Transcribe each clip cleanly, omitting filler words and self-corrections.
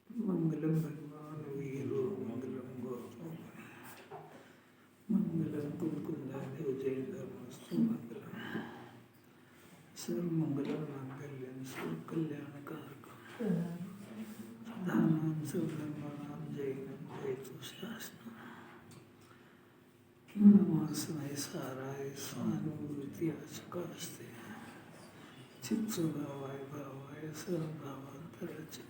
मंगलम भगवान वीरो मंगलम गौतम मंगलम कुलकुंदादेव जय धर्मस्तु मंगलम सर्वमंगलम मांगल्यम सर्वकल्याणकारकम सदानंद सर्वधर्माणां जयनं जयतु शास्त्रम् नमस्मै साराय स्वानुभूत्याचकास्ते चित्स्वभावाय भावाय सर्वभावान्तराचये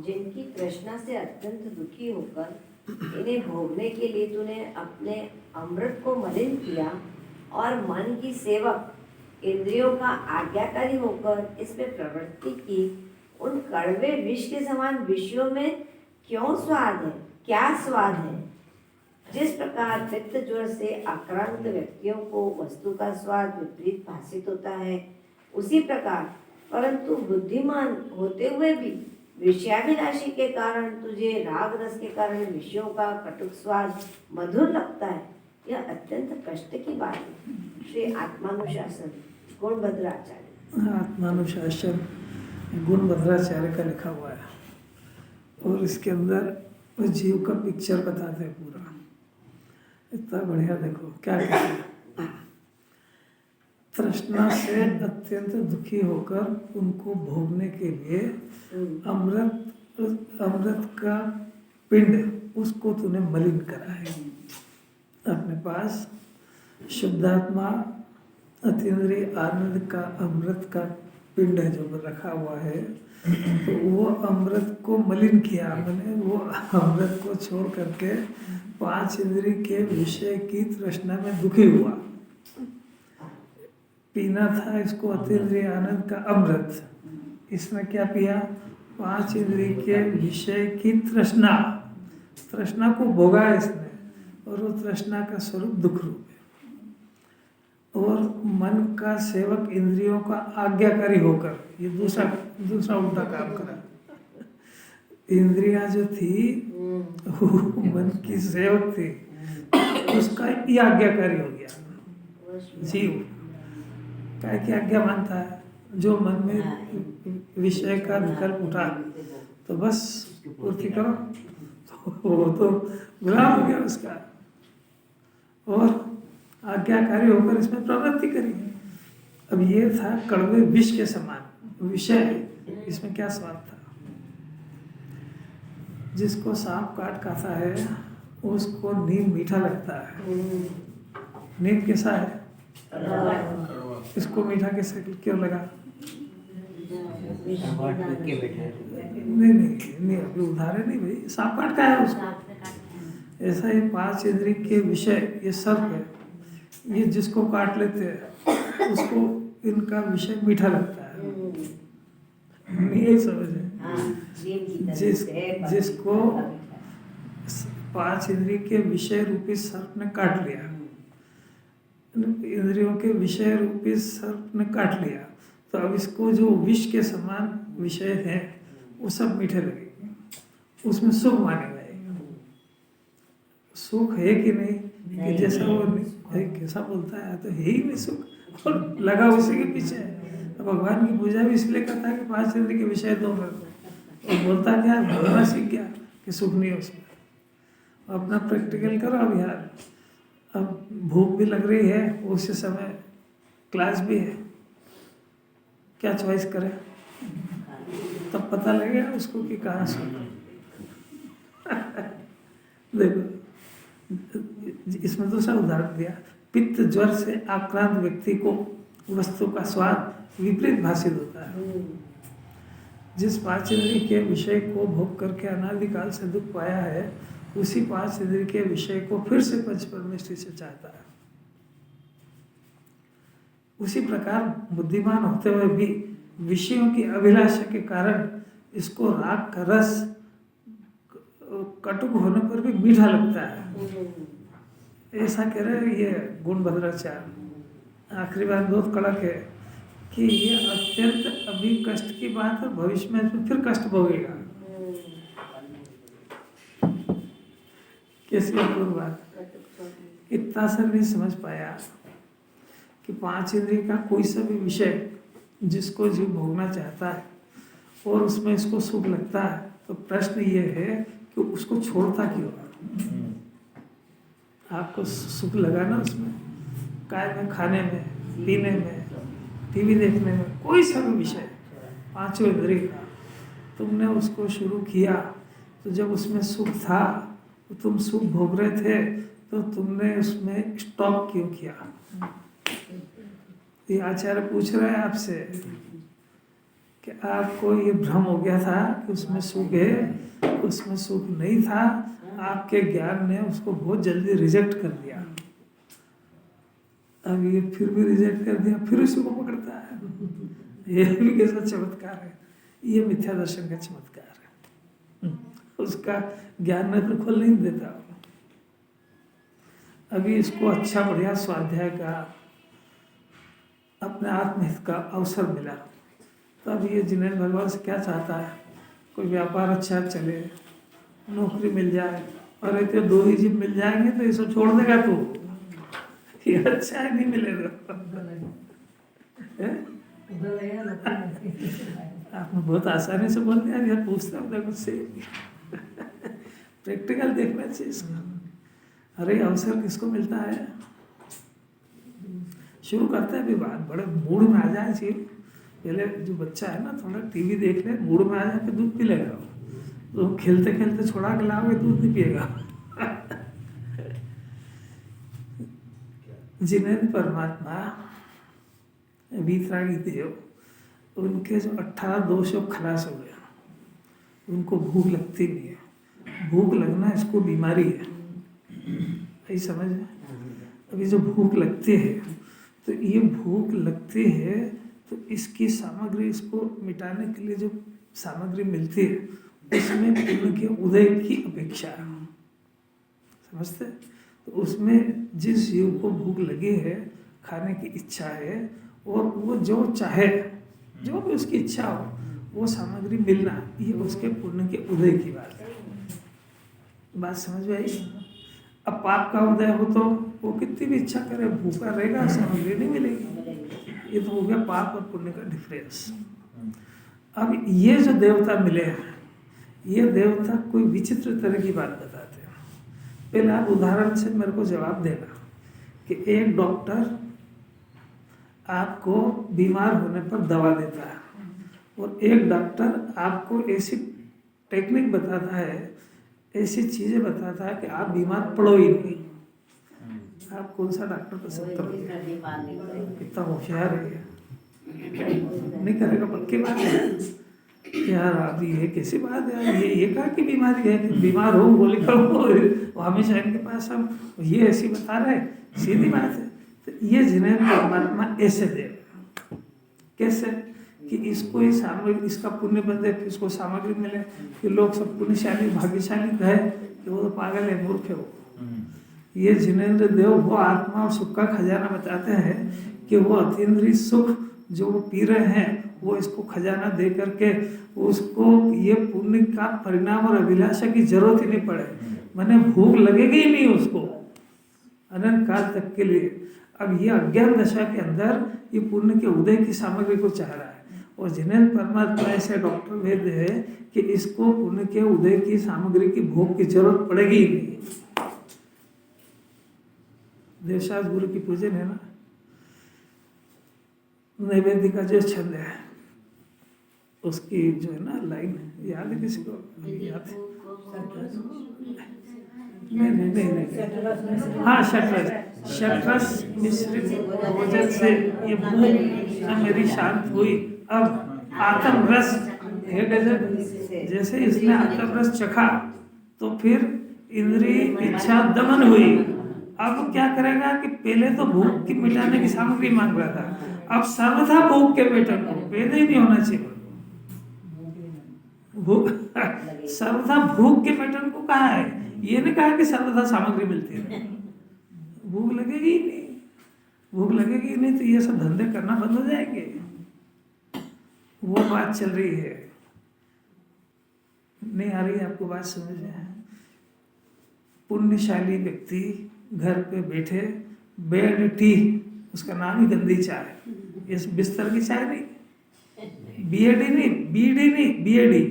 जिनकी तृष्णा से अत्यंत दुखी होकर इन्हें भोगने के लिए तूने अपने अमृत को मलिन किया और मन की सेवक इंद्रियों का आज्ञाकारी होकर इसमें प्रवृत्ति की, उन कड़वे विष के समान विषयों में क्यों स्वाद है, क्या स्वाद है? जिस प्रकार पित्त ज्वर से आक्रांत व्यक्तियों को वस्तु का स्वाद विपरीत भासित होता है, उसी प्रकार परंतु बुद्धिमान होते हुए भी विषयाभिलाषी के कारण तुझे राग रस के कारण विषयों का कटुक स्वाद मधुर लगता है। यह अत्यंत कष्ट की बात है। श्री आत्मानुशासन गुणभद्राचार्य। आत्मानुशासन गुणभद्राचार्य का लिखा हुआ है और इसके अंदर वो जीव का पिक्चर बताते हैं पूरा। इतना बढ़िया, देखो क्या कहते हैं। तृष्णा से अत्यंत दुखी होकर उनको भोगने के लिए अमृत का पिंड उसको तूने मलिन करा है। अपने पास शुद्धात्मा अतीन्द्रिय आनंद का अमृत का पिंड है जो रखा हुआ है, तो वो अमृत को मलिन किया। मैंने वो अमृत को छोड़ करके 5 इंद्रिय के विषय की तृष्णा में दुखी हुआ। पीना था इसको अतीन्द्रिय आनंद का अमृत, इसमें क्या पिया? 5 इंद्रिय के विषय की तृष्णा को भोगा इसने, और वो तृष्णा का स्वरूप दुख रूप है। और मन का सेवक इंद्रियों का आज्ञाकारी होकर, ये दूसरा उल्टा काम करा। इंद्रियां जो थी वो मन की सेवक थी, उसका ये आज्ञाकारी हो गया जीव। क्या की आज्ञा मानता है? जो मन में विषय का विकल्प उठा तो बस पूर्ति करो, तो वो तो गुलाम हो गया उसका, और आज्ञाकारी होकर इसमें प्रवृत्ति करी। अब ये था कड़वे विष के समान विषय, इसमें क्या स्वाद था? जिसको सांप काट खाता है उसको नीम मीठा लगता है। नीम कैसा है? इसको मीठा कैसे क्यों लगा? नहीं अभी उदाहरण नहीं भाई, सांप काट का है उसको। ऐसा ही 5 इंद्रिय के विषय, ये सर्प है, ये जिसको काट लेते हैं उसको इनका विषय मीठा लगता है। नहीं समझे? जिसको 5 इंद्रिय के विषय रूपी सर्प ने काट लिया, इंद्रियों के विषय रूपी सर्प ने काट लिया, तो अब इसको जो विष के समान विषय है वो सब मीठे लगेंगे, उसमें सुख मानेगा। सुख है कि नहीं? कि जैसा वो कैसा बोलता है तो है ही नहीं सुख, और लगा उसी के पीछे। तो भगवान की पूजा भी इसलिए करता है कि 5 इंद्रिय के विषय दो मेरे को, और बोलता क्या भगवान सीख गया कि सुख नहीं है उसमें। अपना प्रैक्टिकल करो अब यार। अब भूख भी लग रही है, उसी समय क्लास भी है, क्या चॉइस करें? तब पता लगेगा उसको कि कहाँ सुख। देखो इसमें दूसरा उदाहरण दिया, पित्त ज्वर से आक्रांत व्यक्ति को वस्तु का स्वाद विपरीत भाषित होता है। जिस 5 इंद्रिय के विषय को भोग करके अनादिकाल से दुख पाया है, उसी 5 इंद्रिय के विषय को फिर से पंच परमेष्टि से चाहता है। उसी प्रकार बुद्धिमान होते हुए भी विषयों की अभिलाषा के कारण इसको राग का रस कटुक होने पर भी मीठा लगता है। ऐसा कह रहे हैं ये गुणभद्राचार्य। आखिरी बात बहुत कड़क है कि ये अत्यंत अभी कष्ट की बात है, भविष्य में इसमें फिर कष्ट भोगेगा। कैसी अपूर्व बात। इतना असर नहीं समझ पाया कि 5 इंद्रिय का कोई सा भी विषय जिसको जीव भोगना चाहता है और उसमें इसको सुख लगता है, तो प्रश्न ये है कि उसको छोड़ता क्यों? आपको सुख लगा ना उसमें, काय में, खाने में, पीने में, टीवी देखने में, कोई सा भी विषय 5 इंद्रिय का तुमने उसको शुरू किया, तो जब उसमें सुख था तो तुम सुख भोग रहे थे, तो तुमने उसमें स्टॉप क्यों किया? ये आचार्य पूछ रहे हैं आपसे कि आपको ये भ्रम हो गया था कि उसमें सुख है, उसमें सुख नहीं था, आपके ज्ञान ने उसको बहुत जल्दी रिजेक्ट कर दिया। अब ये फिर भी रिजेक्ट कर दिया, फिर उसी को पकड़ता है। ये भी कैसा चमत्कार है, ये मिथ्या दर्शन का चमत्कार है। उसका ज्ञान नेत्र खोल नहीं देता। अभी इसको अच्छा बढ़िया स्वाध्याय का, अपने आत्महित का अवसर मिला, तो अब ये जिनेन्द्र भगवान से क्या चाहता है? कोई व्यापार अच्छा चले, नौकरी मिल जाए, और इतने 2 ही जीव मिल जाएंगे तो ये सब छोड़ देगा तू? ये अच्छा है, नहीं मिलेगा। आपने बहुत आसानी से बोल दिया, यार पूछता हूँ मुझसे। प्रैक्टिकल देखना चाहिए इसका। अरे अवसर किसको मिलता है? शुरू करते हैं विवाद, बड़े मूड में आ जाए चाहिए। पहले जो बच्चा है ना, थोड़ा टीवी देख ले, मूड में आ जाए, दूध पी लेगा। तो खेलते खेलते छोड़ा के लाओगे, दूध नहीं पिएगा। जिनेन्द्र परमात्मा वीतरागी देव, उनके जो 18 दोष खलास हो गया, उनको भूख लगती नहीं है। भूख लगना इसको बीमारी है, यही समझ में। अभी जो भूख लगती है, तो ये भूख लगती है तो इसकी सामग्री, इसको मिटाने के लिए जो सामग्री मिलती है, उसमें पुण्य के उदय की अपेक्षा है। समझते? तो उसमें जिस जीव को भूख लगी है, खाने की इच्छा है, और वो जो चाहे, जो भी उसकी इच्छा हो, वो सामग्री मिलना, ये उसके पुण्य के उदय की बात है। बात समझ में आई? अब पाप का उदय हो तो वो कितनी भी इच्छा करे, भूखा रहेगा, सामग्री नहीं मिलेगी। ये तो हो गया पाप और पुण्य का डिफरेंस। अब ये जो देवता मिले हैं, ये देवता कोई विचित्र तरह की बात बताते हैं। पहले आप उदाहरण से मेरे को जवाब देना कि एक डॉक्टर आपको बीमार होने पर दवा देता है, और एक डॉक्टर आपको ऐसी टेक्निक बताता है, ऐसी चीज़ें बताता है कि आप बीमार पड़ो ही नहीं। आप कौन सा डॉक्टर पसंद करोगे? कितना होशियार है, नहीं करेगा, पक्की बात है। यार आप ये कैसी बात है, ये कहा कि बीमारी है, कि बीमार हो गोली खाओ, हमेशा इनके पास हम ये ऐसी बता रहे, सीधी बात है। तो ये जिनेन्द्र परमात्मा ऐसे दे, कैसे कि इसको ही सामग्री, इसका पुण्य बंधे, फिर इसको सामग्री मिले, फिर लोग सब पुण्यशाली भाग्यशाली कहे कि वो तो पागल है, मूर्ख है वो। ये जिनेन्द्र देव वो आत्मा और सुख का खजाना बताते हैं कि वो अतीन्द्रिय सुख जो वो पी रहे हैं, वो इसको खजाना दे करके उसको ये पुण्य का परिणाम और अभिलाषा की जरूरत ही नहीं पड़े, मैंने भूख लगेगी ही नहीं उसको अनंत काल तक के लिए। अब ये अज्ञान दशा के अंदर ये पुण्य के उदय की सामग्री को चाह रहा है, और जिनेन्द्र परमात्मा ऐसे डॉक्टर वेद है कि इसको पुण्य के उदय की सामग्री की भोग की जरूरत पड़ेगी ही नहीं। देवशास गुरु की पूजन है ना, नैवेद्य का जो छंद है, उसकी जो है ना लाइन है, याद है किसी को? याद है? नहीं। हाँ, शतरस मिश्रित भोजन से ये भूख मेरी शांत हुई, अब आत्म रस है गजब। जैसे इसने आत्म रस चखा तो फिर इंद्रिय इच्छा दमन हुई। अब क्या करेगा कि पहले तो भूख की मिटाने की सामग्री मांग रहा था, अब सर्वथा भूख के पेट को, पैदा ही नहीं होना चाहिए भूख, सर्वथा भूख के पैटर्न को कहा है, ये नहीं कहा कि सर्वथा सामग्री मिलती है। भूख लगेगी ही नहीं, भूख लगेगी ही नहीं तो ये सब धंधे करना बंद हो जाएंगे। वो बात चल रही है, नहीं आ रही आपको बात समझ में? पुण्यशाली व्यक्ति घर पे बैठे बेड टी, उसका नाम ही गंदी चाय, इस बिस्तर की चाय नहीं, बीएडी नहीं, बीडी नहीं, बीएडी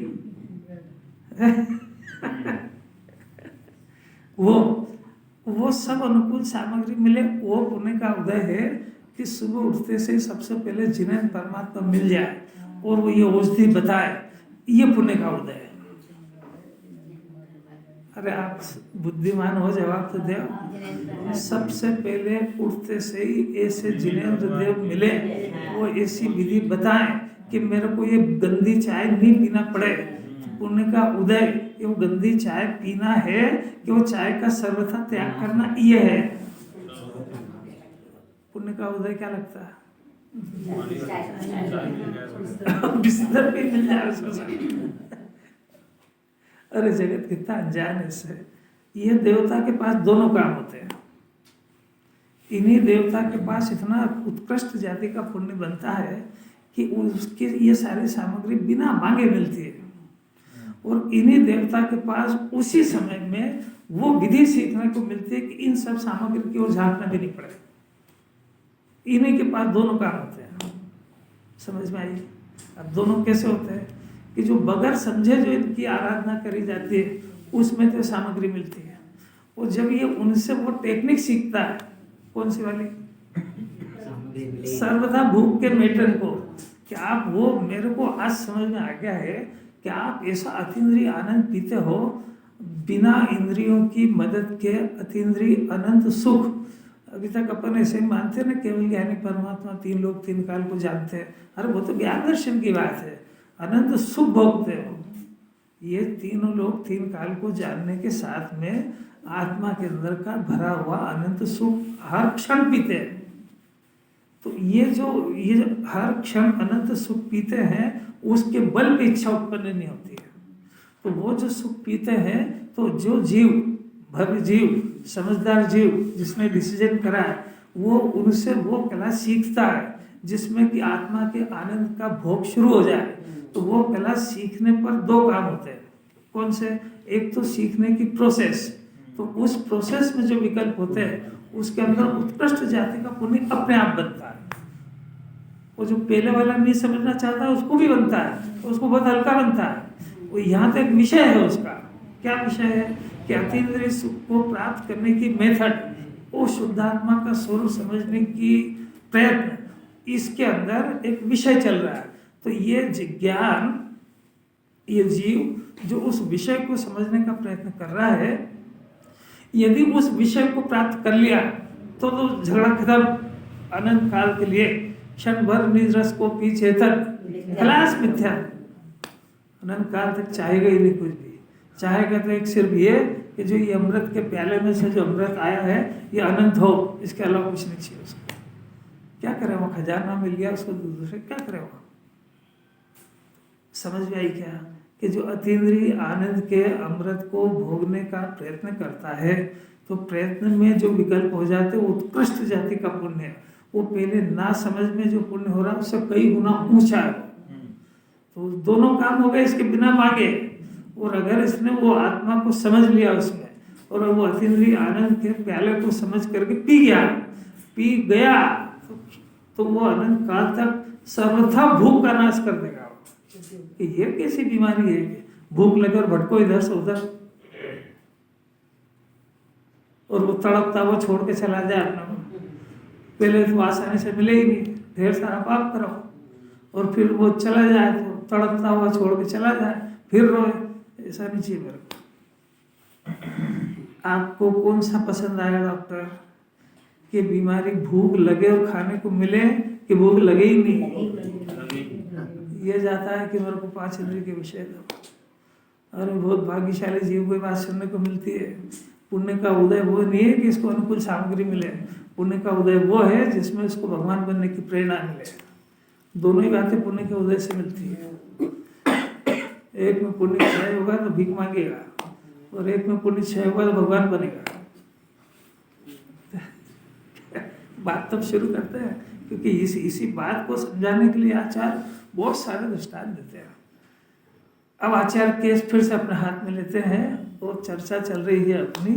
वो सब अनुकूल सामग्री मिले, वो पुण्य का उदय है कि सुबह उठते से सबसे पहले जिन्हें परमात्मा मिल जाए और वो ये औषधि बताए, ये पुण्य का उदय है। अरे आप बुद्धिमान हो, जवाब तो दो। सबसे पहले उठते से ही ऐसे जिनेंद्र देव मिले, वो ऐसी विधि बताएं कि मेरे को ये गंदी चाय नहीं पीना पड़े। पुण्य का उदय कि वो गंदी चाय पीना है कि वो चाय का सर्वथा त्याग करना, ये है पुण्य का उदय। क्या लगता है? बिस्तर पे मिल जाए उसको। अरे जगत कितना अनजान है इससे। ये देवता के पास दोनों काम होते हैं। इन्हीं देवता के पास इतना उत्कृष्ट जाति का पुण्य बनता है कि उसकी ये सारी सामग्री बिना मांगे मिलती है, और इन्हीं देवता के पास उसी समय में वो विधि सीखने को मिलती है कि इन सब सामग्री की ओर झांकना भी नहीं पड़े। इन्हीं के पास दोनों काम होते हैं। समझ में आई? अब दोनों कैसे होते हैं कि जो बगैर समझे जो इनकी आराधना करी जाती है उसमें तो सामग्री मिलती है, और जब ये उनसे वो टेक्निक सीखता है, कौन सी वाली? सर्वदा भूख के मेटन को, कि आप वो मेरे को आज समझ में आ गया है कि आप ऐसा अतीन्द्रिय आनंद पीते हो बिना इंद्रियों की मदद के, अतीन्द्रिय अनंत सुख। अभी तक अपन ऐसे ही मानते हैं ना, केवल ज्ञानी परमात्मा तीन लोग तीन काल को जानते हैं। अरे वो तो ज्ञान दर्शन की बात है, अनंत सुख भोगते हो। ये तीनों लोग तीन काल को जानने के साथ में आत्मा के अंदर का भरा हुआ अनंत सुख हर क्षण पीते हैं। तो ये जो हर क्षण अनंत सुख पीते हैं, उसके बल पे इच्छा उत्पन्न नहीं होती है। तो वो जो सुख पीते हैं, तो जो जीव, भव्य जीव, समझदार जीव जिसने डिसीजन करा है, वो उनसे वो कला सीखता है जिसमें कि आत्मा के आनंद का भोग शुरू हो जाए। तो वो कला सीखने पर दो काम होते हैं। कौन से? एक तो सीखने की प्रोसेस, तो उस प्रोसेस में जो विकल्प होते हैं उसके अंदर उत्कृष्ट जाति का पुण्य अपने आप बनता है। वो जो पहले वाला नहीं समझना चाहता उसको भी बनता है, उसको बहुत हल्का बनता है। वो यहाँ तक विषय है उसका। क्या विषय है? कि अतीन्द्रिय सुख को प्राप्त करने की मेथड, वो शुद्धात्मा का स्वरूप समझने की प्रयत्न, इसके अंदर एक विषय चल रहा है। तो ये ज्ञान, ये जीव जो उस विषय को समझने का प्रयत्न कर रहा है, यदि उस विषय को प्राप्त कर लिया तो झगड़ा खत्म। अनंत काल के लिए क्षण भर निज रस को पी चेतन, खलास मिथ्या। अनंत काल तक चाहेगा ही नहीं कुछ भी। चाहेगा तो एक सिर्फ ये कि जो ये अमृत के प्याले में से जो अमृत आया है ये अनंत हो, इसके अलावा कुछ नहीं चाहिए उसको। क्या करे वो? खजाना मिल गया उसको, दूसरे क्या करे वो? समझ में आई क्या? कि जो अतीन्द्रिय आनंद के अमृत को भोगने का प्रयत्न करता है, तो प्रयत्न में जो विकल्प हो जाते हैं वो उत्कृष्ट जाति का पुण्य है। वो पहले ना समझ में जो पुण्य हो रहा है उससे कई गुना ऊंचा है। तो दोनों काम हो गए इसके बिना मांगे। और अगर इसने वो आत्मा को समझ लिया उसमें, और वो अतीन्द्रिय आनंद के प्याले को समझ करके पी गया तो वो अनंत काल तक सर्वथा भूख का नाश कर देगा। कि ये कैसी बीमारी है कि भूख लगे और भटको इधर से उधर, और वो तड़पता वो छोड़ के चला जाए अपना। पहले तो आसानी से मिले ही नहीं, ढेर सारा पाप करो, और फिर वो चला जाए तो तड़पता हुआ छोड़ के चला जाए, फिर रोए। ऐसा नहीं चाहिए मेरे को। आपको कौन सा पसंद आया डॉक्टर? कि बीमारी भूख लगे और खाने को मिले, कि भूख लगे ही नहीं? ये जाता है कि मेरे को 5 इंद्रिय के विषय दो। अरे बहुत भाग्यशाली जीव को बात सुनने को मिलती है। पुण्य का उदय वो नहीं है कि इसको अनुकूल सामग्री मिले, पुण्य का उदय वो है जिसमें इसको भगवान बनने की प्रेरणा मिले। दोनों ही बातें पुण्य के उदय से मिलती है। एक में पुण्य क्षय होगा तो भीख मांगेगा, और एक में पुण्य क्षय होगा तो भगवान बनेगा। बात तब शुरू करते हैं क्योंकि इसी बात को समझाने के लिए आचार्य बहुत सारे दृष्टांत देते हैं। अब आचार्य केस फिर से अपने हाथ में लेते हैं और चर्चा चल रही है अपनी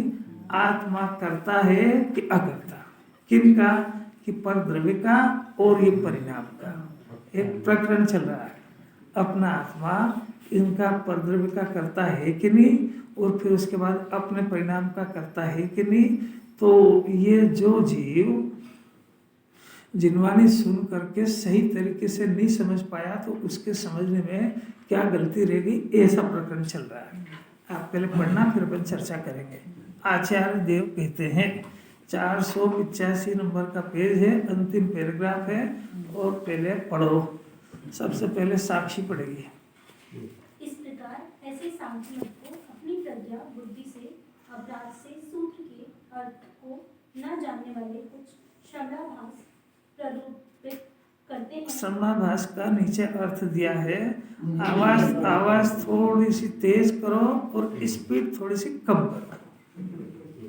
आत्मा करता है कि अकर्ता, किनका? कि पर द्रव्य का और ये परिणाम का एक प्रकरण चल रहा है। अपना आत्मा इनका पर द्रव्य का करता है कि नहीं, और फिर उसके बाद अपने परिणाम का करता है कि नहीं। तो ये जो जीव जिनवानी सुन करके सही तरीके से नहीं समझ पाया, तो उसके समझने में क्या गलती रह गई, ऐसा प्रकरण चल रहा है। आप पहले पढ़ना, फिर अपन चर्चा करेंगे। आचार्य देव कहते हैं, 485 नंबर का पेज है, अंतिम पैराग्राफ है, और पहले पढ़ो। सबसे पहले साक्षी पढ़ेगी। इस प्रकार ऐसे सांख्य मत को अपनी प्रज्ञा बुद्धि से अपराध से सूत्र के अर्थ को न जानने वाले कुछ शब्दाभास प्ररूपित करते हैं। समाभास का नीचे अर्थ दिया है। आवाज थोड़ी सी तेज करो और स्पीड थोड़ी सी कम करो।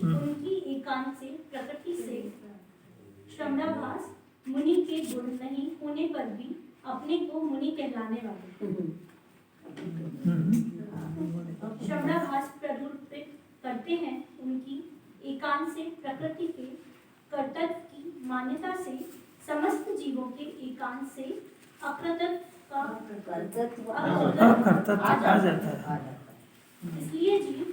उनकी एकांत से प्रकृति से शब्दाभास मुनि के गुण नहीं होने पर भी अपने को मुनि कहलाने वाले शब्दाभास प्ररूपित करते हैं। उनकी एकांत से प्रकृति के कर्तव्य की मान्यता से समस्त जीवों के एकांत से अकृतत्व आ जाता है। इसलिए जीव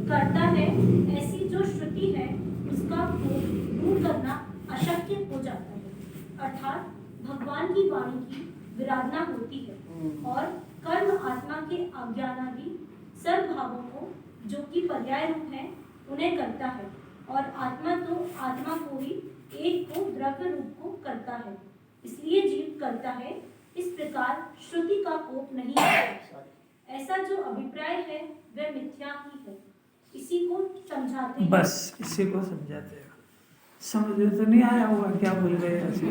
करता है, ऐसी जो श्रुति है उसका को दूर करना अशक्य हो जाता है। अर्थात भगवान की वाणी की विराधना होती है और कर्म आत्मा के अज्ञानादि सर्व भावों को, जो कि पर्याय रूप है, उन्हें करता है, और आत्मा तो आत्मा को ही एक को द्रव्य रूप को करता है। इसलिए जीव करता है। इस प्रकार श्रुति का कोप नहीं है। ऐसा जो अभिप्राय है वह मिथ्या ही है। इसी को समझाते हैं। बस इसी को समझाते हैं। समझ में तो नहीं आया होगा क्या बोल रहे हैं ऐसे।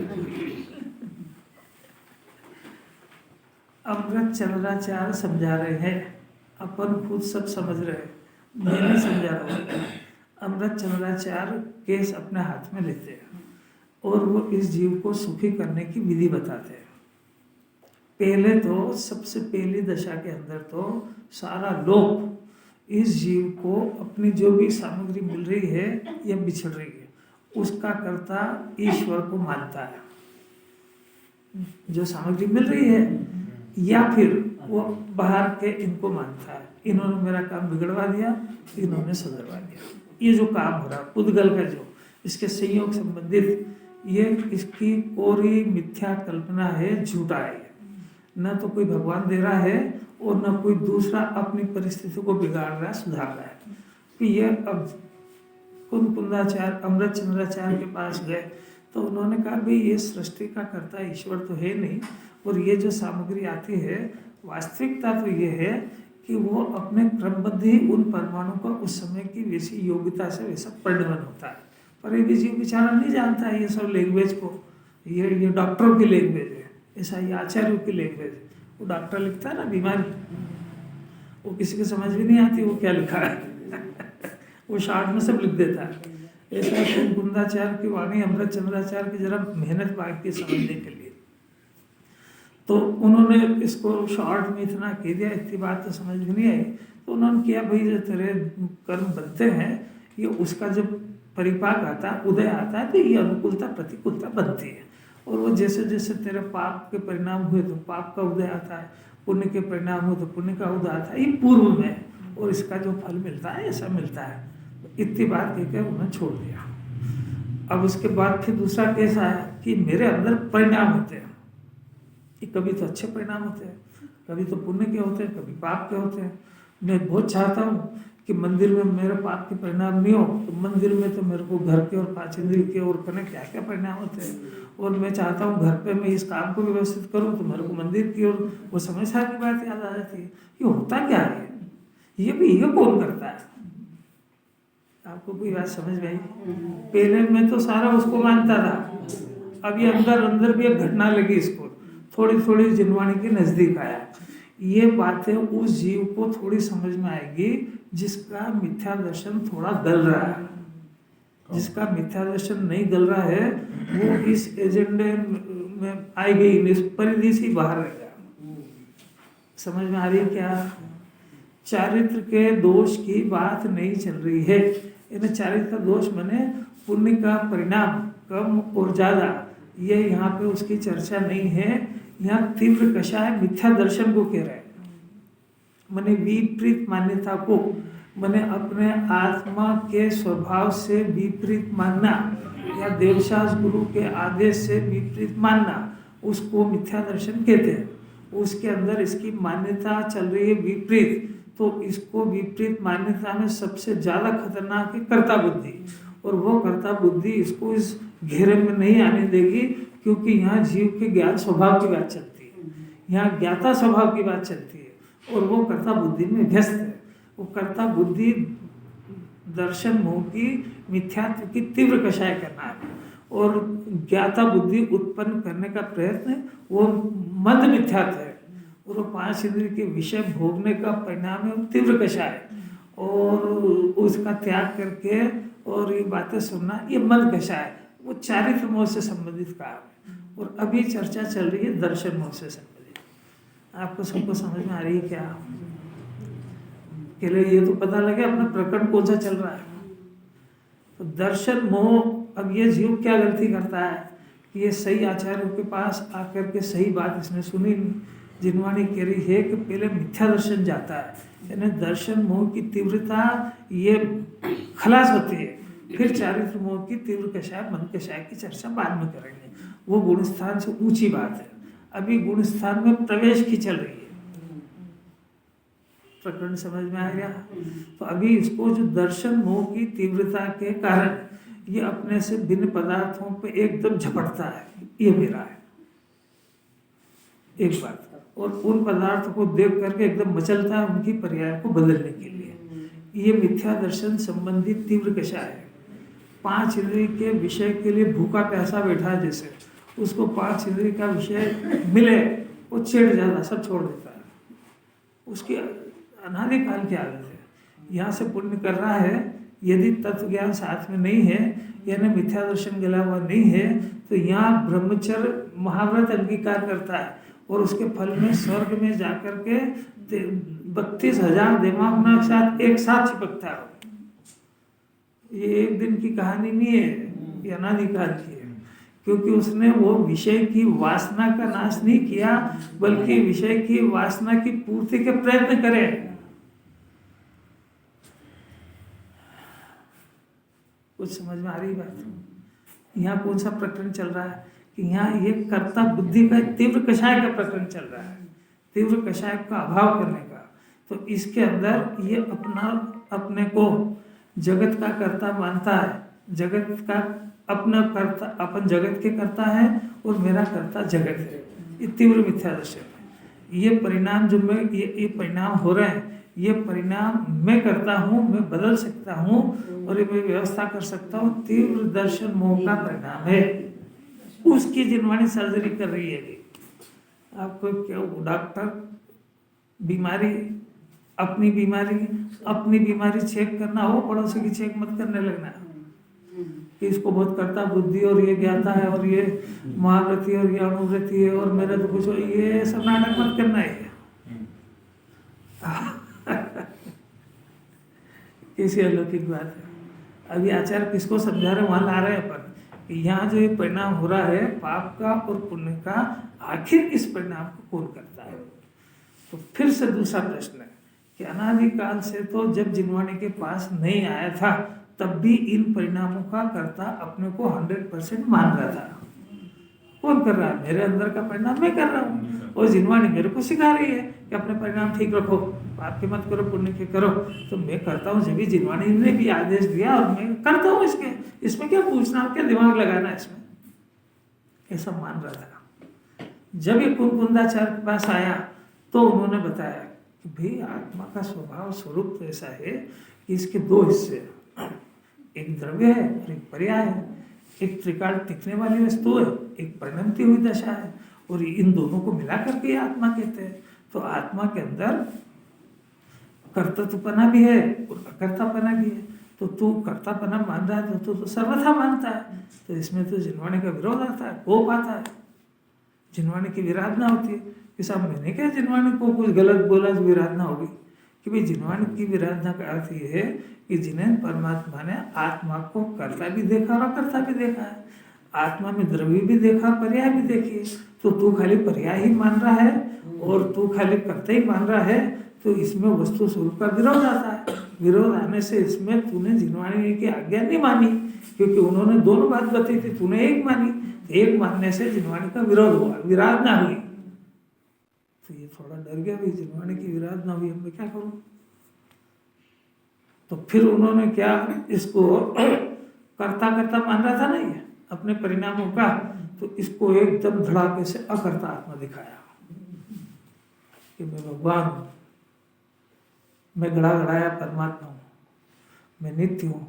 अमृत चंद्राचार्य समझा रहे हैं, अपन खुद सब समझ रहे हैं, मैं नहीं समझा रहा हूँ। अमृत चंद्राचार्य केस अपने हाथ में लेते हैं और वो इस जीव को सुखी करने की विधि बताते हैं। पहले तो सबसे पहली दशा के अंदर तो सारा लोक इस जीव को अपनी जो भी सामग्री मिल रही है या बिछड़ रही है उसका कर्ता ईश्वर को मानता है। जो सामग्री मिल रही है या फिर वो बाहर के इनको मानता है, इन्होंने मेरा काम बिगड़वा दिया, इन्होंने सुधरवा दिया। ये जो काम हो रहा है उद्गल का जो इसके संयोग संबंधित, ये इसकी पूरी मिथ्या कल्पना है, झूठा है। न तो कोई भगवान दे रहा है और न कोई दूसरा अपनी परिस्थिति को बिगाड़ रहा है, सुधार रहा है। कि ये अब कुंदाचार्य अमृत चंद्राचार्य के पास गए तो उन्होंने कहा भाई ये सृष्टि का कर्ता ईश्वर तो है नहीं, और ये जो सामग्री आती है वास्तविकता तो ये है कि वो अपने क्रमबद्ध ही उन परमाणु का उस समय की वैसी योग्यता से वैसा परिणमन होता है। पर ये भी जीव बेचारा नहीं जानता है ये सब लैंग्वेज को। ये डॉक्टरों की लैंग्वेज है, ऐसा ये आचार्यों की लैंग्वेज है। वो डॉक्टर लिखता है ना बीमारी, वो किसी को समझ भी नहीं आती वो क्या लिखा है वो शार्ट में सब लिख देता है। ऐसा कुंदाचार्य की वाणी अमृत चंद्राचार्य की जरा मेहनत बाकी समझने के लिए, तो उन्होंने इसको शॉर्ट में इतना कह दिया, इतनी बात तो समझ में नहीं आई। तो उन्होंने किया भाई जो तेरे कर्म बनते हैं ये उसका जब परिपाक आता है, उदय आता है, तो ये अनुकूलता प्रतिकूलता बनती है। और वो जैसे जैसे तेरे पाप के परिणाम हुए तो पाप का उदय आता है, पुण्य के परिणाम हुए तो पुण्य का उदय आता है, ये पूर्व में, और इसका जो फल मिलता है ऐसा मिलता है। इतनी बात कहकर उन्होंने छोड़ दिया। अब उसके बाद फिर दूसरा केस आया कि मेरे अंदर परिणाम होते हैं, कि कभी तो अच्छे परिणाम होते हैं, कभी तो पुण्य के होते हैं, कभी पाप के होते हैं। मैं बहुत चाहता हूँ कि मंदिर में मेरे पाप के परिणाम नहीं हो, तो मंदिर में तो मेरे को घर के और 5 इंद्रिय के और कने क्या क्या परिणाम होते हैं। और मैं चाहता हूँ घर पे मैं इस काम को व्यवस्थित करूँ तो मेरे को मंदिर की और वो समय सार की बात याद आ जाती है। ये होता क्या है, ये कौन करता है? आपको कोई बात समझ में आई? पहले मैं तो सारा उसको मानता था, अब ये अंदर अंदर भी एक घटना लगी, इसको थोड़ी थोड़ी जिनवाणी के नजदीक आया। ये बातें उस जीव को थोड़ी समझ में आएगी जिसका मिथ्या दर्शन थोड़ा गल रहा है। जिसका मिथ्या दर्शन नहीं गल रहा है वो इस एजेंडे में आएगी, इस परिधि से बाहर रहेगा। समझ में आ रही है क्या? चारित्र के दोष की बात नहीं चल रही है। इन चारित्र का दोष माने पुण्य का परिणाम कम और ज़्यादा, ये यहाँ पे उसकी चर्चा नहीं है। यहाँ तीव्र कषाय मिथ्या दर्शन को कह रहे हैं, माने विपरीत मान्यता को, माने अपने आत्मा के स्वभाव से विपरीत मानना या देवशास्त्र गुरु के आदेश से विपरीत मानना, उसको मिथ्या दर्शन कहते हैं। उसके अंदर इसकी मान्यता चल रही है विपरीत, तो इसको विपरीत मान्यता में सबसे ज़्यादा खतरनाक है कर्ता बुद्धि। और वो कर्ता बुद्धि इसको इस घेरे में नहीं आने देगी, क्योंकि यहाँ जीव के ज्ञान स्वभाव की बात चलती है, यहाँ ज्ञाता स्वभाव की बात चलती है, और वो कर्ता बुद्धि में व्यस्त है। वो कर्ता बुद्धि दर्शन मोह की मिथ्यात्व की तीव्र कषाय करना है, और ज्ञाता बुद्धि उत्पन्न करने का प्रयत्न वो मंद मिथ्यात्व है, और वो 5 इंद्रिय के विषय भोगने का परिणाम है तीव्र कषाय, और उसका त्याग करके और ये बातें सुनना ये मंद कषाय, वो चारित्र मोह से संबंधित काम है। और अभी चर्चा चल रही है दर्शन मोह से संबंधित। आपको सबको समझ में आ रही है क्या? के लिए ये तो पता लगे अपना प्रकरण कौन सा चल रहा है। तो दर्शन मोह, अब ये जीव क्या गलती करता है कि ये सही आचार्यों के पास आकर के सही बात इसने सुनी नहीं। जिनवाणी कह रही है कि पहले मिथ्या दर्शन जाता है, यानी दर्शन मोह की तीव्रता ये खलास होती है, फिर चारित्र मोह की तीव्र कषाय मन कषाय की चर्चा बाद में करेंगे। वो गुण स्थान से ऊंची बात है, अभी गुण स्थान में प्रवेश की चल रही है। प्रकरण समझ में आ गया? तो अभी इसको जो दर्शन मोह की तीव्रता के कारण ये अपने से भिन्न पदार्थों पे एकदम झपटता है, ये मेरा है एक बात, और उन पदार्थों को देख करके एकदम मचलता है उनकी पर्याय को बदलने के लिए। ये मिथ्या दर्शन संबंधित तीव्र कषाय है। 5 इंद्रिय के विषय के लिए भूखा प्यासा बैठा है, जैसे उसको 5 इंद्रिय का विषय मिले वो चिढ़ जाता, सब छोड़ देता है। उसकी अनादिकाल की आदत है। यहाँ से पुण्य कर रहा है, यदि तत्व ज्ञान साथ में नहीं है, यानी मिथ्या दर्शन गिला हुआ नहीं है, तो यहाँ ब्रह्मचर्य महाव्रत अंगीकार करता है, और उसके फल में स्वर्ग में जाकर के 32,000 देवांगना के साथ एक साथ चिपकता है। ये एक दिन की कहानी नहीं है, ये अनादिकाल की है, क्योंकि उसने वो विषय की वासना का नाश नहीं किया, बल्कि विषय की वासना की पूर्ति के प्रयत्न करे। कुछ समझ में आ रही बात? यहाँ कौन सा प्रकरण चल रहा है कि यहाँ ये कर्ता बुद्धि का तीव्र कषाय का प्रकरण चल रहा है, तीव्र कषाय का अभाव करने का। तो इसके अंदर ये अपने को जगत का कर्ता मानता है, जगत का अपना कर्ता, अपन जगत के कर्ता है और मेरा कर्ता जगत है। ये तीव्र मिथ्या दर्शन है। ये परिणाम जो मैं ये परिणाम हो रहे हैं, ये परिणाम मैं करता हूँ, मैं बदल सकता हूँ और ये मैं व्यवस्था कर सकता हूँ, तीव्र दर्शन मोह का परिणाम है। उसकी जिनवाणी सर्जरी कर रही है। आपको क्या डॉक्टर बीमारी अपनी बीमारी चेक करना हो, पड़ोसी की चेक मत करने लगना कि इसको बहुत करता बुद्धि और ये ज्ञाता है और ये महाव्रती और ये अनुव्रती है और मेरा तो कुछ, ये सब नाटक मत करना है। कैसी अलौकिक बात है। अभी आचार्य किसको समझा रहे, वहां ला रहे हैं अपन। यहाँ जो ये परिणाम हो रहा है पाप का और पुण्य का, आखिर इस परिणाम को कौन करता है? तो फिर से दूसरा प्रश्न है कि अनादिकाल से तो जब जिनवाणी के पास नहीं आया था, तब भी इन परिणामों का कर्ता अपने को 100% मान रहा था। कौन कर रहा है? मेरे अंदर का परिणाम मैं कर रहा हूँ, और जिनवाणी मेरे को सिखा रही है कि अपने परिणाम ठीक रखो, पाप के मत करो, पुण्य के करो। तो मैं करता हूँ, जब भी जिनवाणी ने भी आदेश दिया और मैं करता हूँ। इसमें क्या पूछना, क्या दिमाग लगाना इसमें? ऐसा मान रहा था। जब ये कुंकुंदाचार्य के पास आया तो उन्होंने बताया कि भाई आत्मा का स्वभाव स्वरूप तो ऐसा है कि इसके 2 हिस्से, एक द्रव्य है और एक पर्याय है। एक त्रिकाल टिकने वाली वस्तु है, एक परिणमती हुई दशा है, और इन दोनों को मिला करके आत्मा कहते हैं। तो आत्मा के अंदर कर्तृत्वपना भी है और अकर्तापना भी है। तो तू कर्तापना मान रहा है तो तू सर्वथा मानता है। तो इसमें तो जिनवाणी का विरोध आता है, कोप आता है, जिनवाणी की विराधना होती है। कि साहब मैंने क्या जिनवाणी को कुछ गलत बोला जो विराधना होगी? कि भाई जिनवाणी की विराधना का अर्थ ये है कि जिन्हें परमात्मा ने आत्मा को करता भी देखा और करता भी देखा है, आत्मा में द्रव्य भी देखा और पर्याय भी देखी, तो तू खाली पर्याय ही मान रहा है और तू खाली करता ही मान रहा है, तो इसमें वस्तु स्वरूप का विरोध आता है। विरोध आने से इसमें तूने जिनवाणी की आज्ञा नहीं मानी, क्योंकि उन्होंने दोनों बात बताई थी, तूने एक मानी, एक मानने से जिनवाणी का विरोध हुआ, विराधना हुई। तो ये थोड़ा डर गया, भाई जिनवाणी की विराधना हुई, अब मैं क्या करूं? तो फिर उन्होंने क्या, इसको करता करता मान रहा था नहीं अपने परिणामों का, तो इसको एकदम धड़ाके से अकर्ता आत्मा दिखाया कि मैं भगवान हूं, मैं गड़ा गड़ाया परमात्मा हूँ, मैं नित्य हूँ,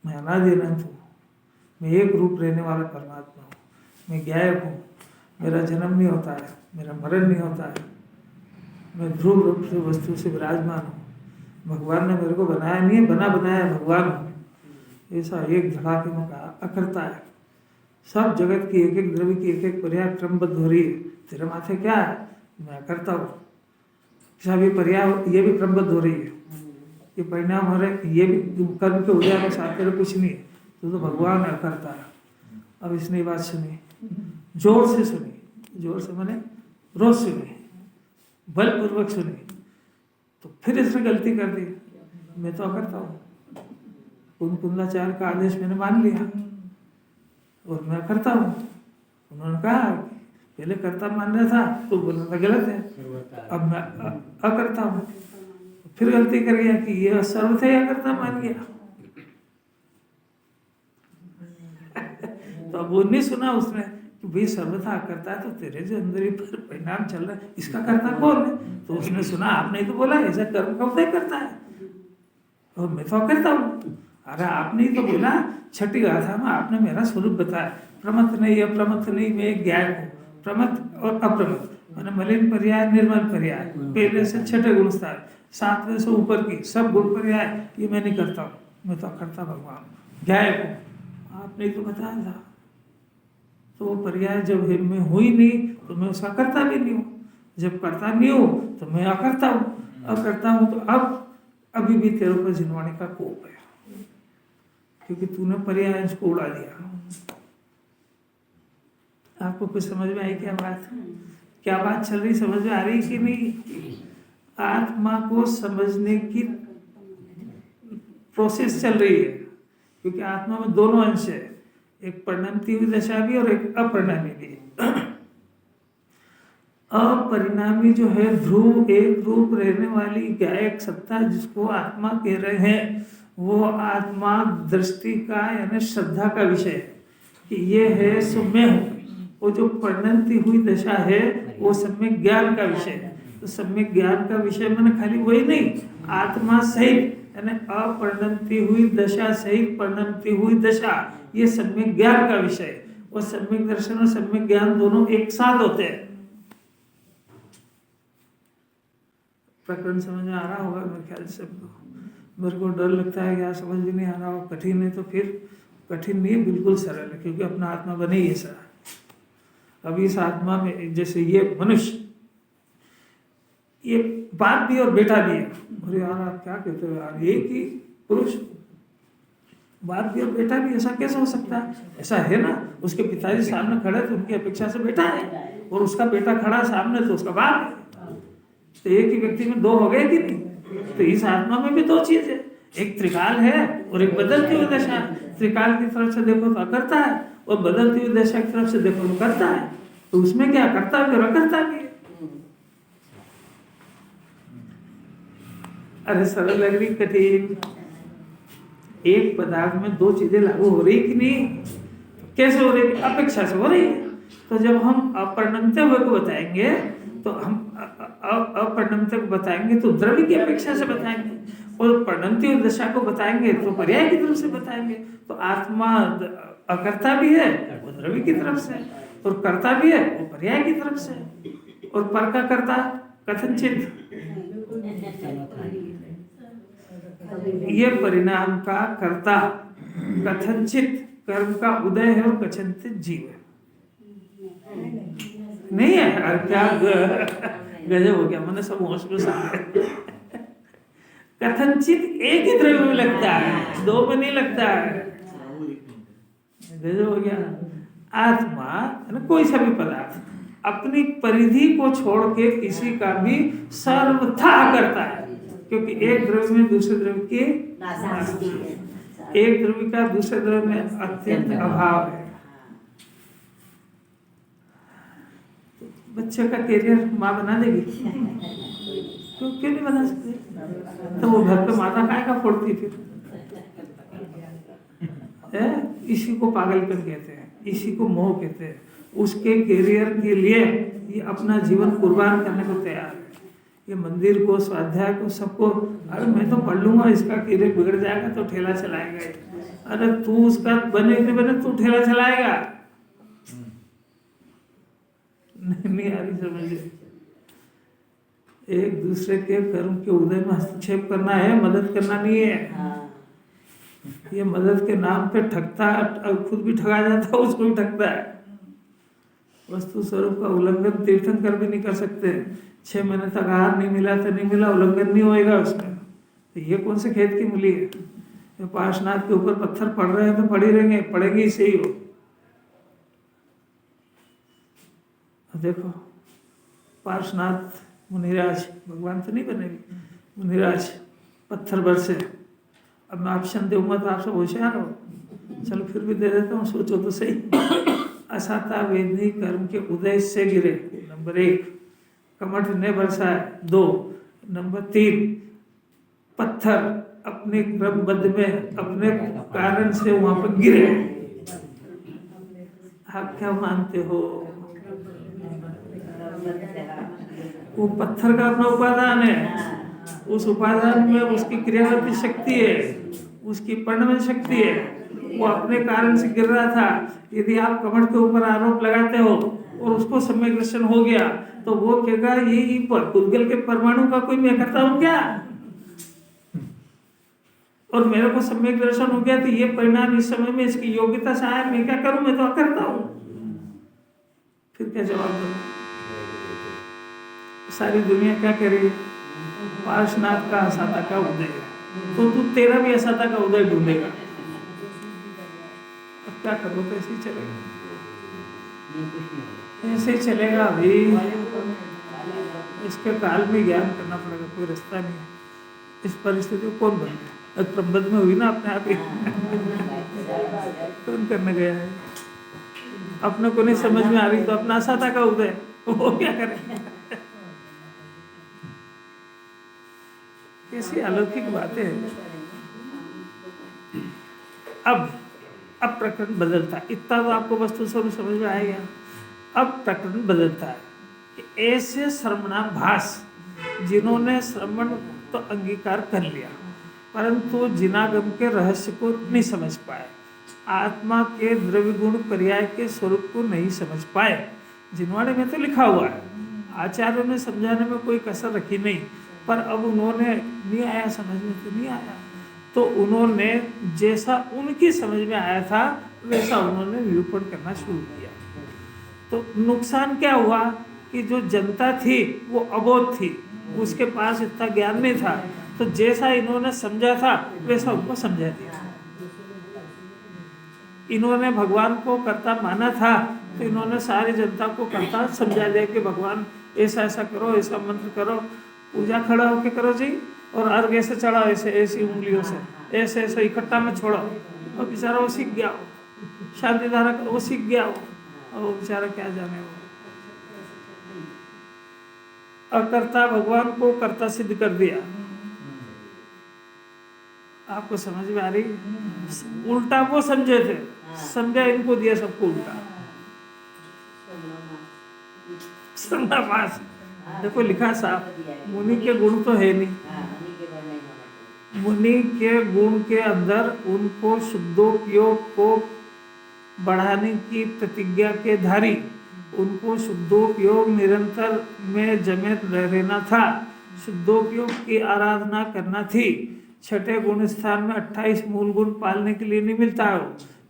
मैं अनादि अनंत हूँ, मैं एक रूप रहने वाला परमात्मा हूँ, मैं गायब हूँ, मेरा जन्म नहीं होता है, मेरा मरण नहीं होता है, मैं ध्रुव रूप से वस्तु से विराजमान हूँ, भगवान ने मेरे को बनाया नहीं है, बना बनाया भगवान हूँ। ऐसा एक धड़ाके में कहा अकर्ता है। सब जगत की एक एक द्रव्य की एक एक पर्याय क्रमबद्ध हो रही है, तेरे माथे क्या है? मैं अकर्ता हूँ। सब ये पर्याय ये भी क्रमबद्ध हो रही है, ये परिणाम हो रहे, ये भी कर्म के उदय के साथ तेरे कुछ नहीं है, तो भगवान अकर्ता है। अब इसने बात सुनी, जोर से सुनी, जोर से मैंने रोज सुनी, बलपूर्वक सुनी, तो फिर इसने गलती कर दी। मैं तो अकर्ता हूँ, कुंदाचार्य का आदेश मैंने मान लिया और मैं करता हूँ। उन्होंने कहा पहले कर्ता मान रहा था तो बोलना था गलत है, अब मैं अकर्ता हूँ। फिर गलती कर गया कि ये सर्वथा ही अकर्ता मान गया। तो अब वो नहीं सुना उसने कि भाई सर्वथा करता है, तो तेरे जो अंदर ही परिणाम चल रहा है इसका कर्ता कौन है? तो उसने सुना, आपने ही तो बोला ऐसा कर्म का उदय करता है और मैं तो करता हूँ। अरे आपने ही तो बोला छठी गाथा में, आपने मेरा स्वरूप बताया, प्रमथ नहीं अप्रमथ नहीं, मैं एक ज्ञान हूँ, प्रमथ और अप्रमथ मैंने मलिन पर्याय निर्मल पर्याय, पहले से छठे गुण स्थान, सातवें से ऊपर की सब गुण पर्याय, ये मैं नहीं करता हूँ, मैं तो करता भगवान ज्ञान हूँ। आपने तो बताया था, तो वो पर्याय जब में हुई नहीं तो मैं उसका करता भी नहीं हूँ, जब करता नहीं हूँ तो मैं अकर्ता हूँ, अकर्ता हूँ तो अब अभी भी तेरे ऊपर जिनवाणी का कोप है, क्योंकि तूने पर्याय अंश को उड़ा दिया। आपको कुछ समझ में आई क्या बात? क्या बात चल रही, समझ में आ रही कि नहीं? आत्मा को समझने की प्रोसेस चल रही है, क्योंकि आत्मा में दोनों अंश है, एक परिणमती हुई दशा भी और एक अपरिणामी भी। अपरिणामी जो है ध्रुव एक रूप रहने वाली गायक सत्ता जिसको आत्मा कह रहे हैं, वो आत्मा दृष्टि का यानी श्रद्धा का विषय है कि ये है सो मैं हूँ। वो जो परिणमती हुई दशा है वो सम्यक ज्ञान का विषय है। तो सम्यक ज्ञान का विषय मैंने खाली वही नहीं, आत्मा सहित यानी अपरिणमती हुई दशा सहित परिणमती हुई दशा, ये सम्यक ज्ञान का विषय है। और सम्यक दर्शन और सम्यक ज्ञान दोनों एक साथ होते हैं। प्रकरण समझ में आ रहा होगा मेरे ख्याल से सबको। मेरे को डर लगता है कि यार समझ भी नहीं आ रहा हो, कठिन है, तो फिर कठिन नहीं, बिल्कुल सरल है, क्योंकि अपना आत्मा बने ही ऐसा। अभी इस आत्मा में जैसे ये मनुष्य, ये बाप भी और बेटा भी है। अरे यार आप क्या कहते हो यार, एक ही पुरुष बाप भी और बेटा भी, ऐसा कैसे हो सकता है? ऐसा है ना, उसके पिताजी सामने खड़े तो उनकी अपेक्षा से बेटा है, और उसका बेटा खड़ा सामने तो उसका बाप है। तो एक ही व्यक्ति में दो हो गए कि नहीं? तो इस आत्मा में भी दो चीज है, एक त्रिकाल है और एक बदलती हुई दशा। त्रिकाल की तरफ से देखो तो अकर्ता है, और बदलती हुई दशा की तरफ से देखो तो करता है। तो उसमें क्या करता भी और अकर्ता भी है। अरे सरल लग रही कठिन? एक पदार्थ में दो चीजें लागू हो रही कि नहीं? कैसे हो रही? अपेक्षा से हो रही है। तो जब हम अपरिणमते हुए को बताएंगे तो हम अपरिणमते को बताएंगे तो द्रव्य की अपेक्षा से बताएंगे, और परिणमती हुई दशा को बताएंगे तो पर्याय की तरफ से बताएंगे। तो आत्मा अकर्ता भी है वो द्रव्य की तरफ से, और कर्ता भी है वो पर्याय की तरफ से। और पर का कर्ता कथनचित, ये परिणाम का कर्ता कथनचित कर्म का उदय है और कथनचित जीव है। नहीं है, और क्या गजब हो गया, मैंने सब होश में सामने। कथनचित एक ही द्रव्य में लगता है, दो में नहीं लगता है। गजब हो गया। आत्मा है ना, कोई सा भी पदार्थ अपनी परिधि को छोड़ के किसी का भी सर्वथा करता है, क्योंकि एक द्रव्य में दूसरे द्रव्य के नासास्ती है। एक द्रव्य का दूसरे द्रव्य में अत्यंत अभाव है। तो बच्चे का कैरियर माँ बना देगी, तो क्यों नहीं बना सकते? तो वो घर पे माता काय का फोड़ती फिर है? इसी को पागलपन कहते हैं, इसी को मोह कहते हैं। उसके कैरियर के लिए ये अपना जीवन कुर्बान करने को तैयार है। ये मंदिर को, स्वाध्याय को, सबको, अरे मैं तो पढ़ लूंगा, इसका कैरियर बिगड़ जाएगा तो ठेला चलाएगा ये। अरे तू उसका बने नहीं बने, तू ठेला चलाएगा। नहीं आ रही समझ? एक दूसरे के कर्म के उदय में हस्तक्षेप करना है, मदद करना नहीं है। ये मदद के नाम पे ठगता, खुद भी ठगा जाता है, उसको भी ठगता है। वस्तु स्वरूप का उल्लंघन तीर्थंकर भी नहीं कर सकते। 6 महीने तक आहार नहीं मिला तो नहीं मिला, उल्लंघन नहीं होएगा उसमें। तो ये कौन से खेत की मूली है? तो पार्श्वनाथ के ऊपर पत्थर पड़ रहे हैं तो पड़ी रहेंगे, पड़ेंगे ही सही हो। देखो पार्श्वनाथ मुनिराज, भगवान तो नहीं बनेगी, मुनिराज पत्थर बरसे। अब मैं ऑप्शन दूंगा तो आप सब होशियार हो, चलो फिर भी दे देता हूँ, सोचो तो सही। असाता वेदनी कर्म के उदय से गिरे, नंबर 1। कमठ ने बरसाए, 2। नंबर 3, पत्थर अपने क्रमबद्ध में अपने कारण से वहां पर गिरे। आप क्या मानते हो? वो पत्थर का अपना उपादान है, उस उपादान में उसकी क्रियावती शक्ति है, उसकी परिणमन शक्ति है। वो अपने कारण से गिर रहा था। यदि आप कमर के ऊपर आरोप लगाते हो और उसको सम्यक दर्शन हो गया तो वो कहेगा ये पुद्गल के परमाणु का कोई मैं करता हूँ क्या? और मेरे को सम्यक दर्शन हो गया तो ये परिणाम इस समय में इसकी योग्यता से आया, मैं क्या करूं? मैं तो करता हूं। फिर क्या जवाब दूं? सारी दुनिया क्या कह रही है? पार्श्वनाथ का असाता का उदय है, तो तू तेरा भी असाता का उदय ढूंढेगा। अब क्या करो? तो ऐसे ही चलेगा, ऐसे ही चलेगा। अभी इसके काल में ज्ञान करना पड़ेगा, कोई रास्ता नहीं है। इस परिस्थिति को कौन बन गया? प्रबंध में हुई ना अपने आप ही। कौन करने गया है? अपने को नहीं समझ में आ रही तो अपना असाता का उदय, वो क्या करे? कैसी अलौकिक बातें हैं। अब प्रकरण बदलता है। इतना तो आपको वस्तु स्वरूप समझ में आएगा। अब प्रकरण बदलता है कि ऐसे श्रवणाभास जिन्होंने श्रवण तो अंगीकार कर लिया परंतु जिनागम के रहस्य को नहीं समझ पाए, आत्मा के द्रव्य गुण पर्याय के स्वरूप को नहीं समझ पाए। जिनवाड़े में तो लिखा हुआ है, आचार्यों ने समझाने में कोई कसर रखी नहीं, पर अब उन्होंने नहीं आया, समझ में तो नहीं आया, तो उन्होंने जैसा उनकी समझ में आया था वैसा उन्होंने निरूपण करना शुरू किया। तो नुकसान क्या हुआ कि जो जनता थी वो अबोध थी, उसके पास इतना ज्ञान नहीं था, तो जैसा इन्होंने समझा था वैसा उनको समझा दिया। इन्होंने भगवान को कर्ता माना था तो इन्होंने सारी जनता को कर्ता समझा दिया कि भगवान ऐसा ऐसा करो, ऐसा मंत्र करो, पूजा खड़ा होके करो जी, और अर्घ ऐसे चढ़ाओ, ऐसे ऐसी उंगलियों से ऐसे ऐसे इकट्ठा में छोड़ो। और बेचारा वो सीख गया, शांति धारा वो सीख गया, और वो बेचारा क्या जाने वो अकर्ता भगवान को कर्ता सिद्ध कर दिया। आपको समझ में आ रही? उल्टा वो समझे थे, समझा इनको दिया सबको उल्टा। श्रवणाभास देखो लिखा साफ, मुनि के गुण तो है नहीं, मुनि के गुण के अंदर उनको शुद्धोपयोग को बढ़ाने की प्रतिज्ञा के धारी, उनको शुद्धोपयोग निरंतर में जमे रहना था, शुद्धोपयोग की आराधना करना थी। छठे गुण स्थान में 28 मूल गुण पालने के लिए नहीं मिलता है,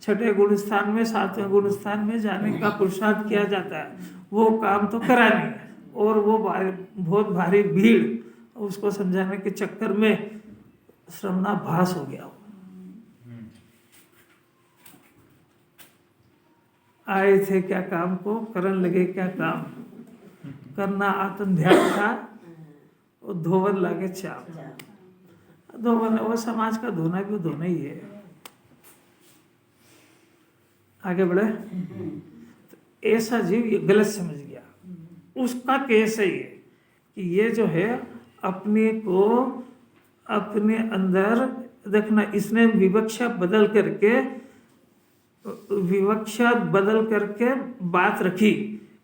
छठे गुण स्थान में 7वें गुण स्थान में जाने का पुरुषार्थ किया जाता है, वो काम तो करा नहीं है। और वो बहुत भारी भीड़, उसको समझाने के चक्कर में श्रवणाभास हो गया। आए थे क्या काम को, करन लगे क्या काम, करना आत्म ध्यान था, और धोवन लागे चाप। धोवन वो समाज का धोना भी धोना ही है। आगे बढ़े। तो ऐसा जीव ये गलत समझ गया। उसका केस है ये कि ये जो है अपने को अपने अंदर देखना, इसने विवक्षा बदल करके बात रखी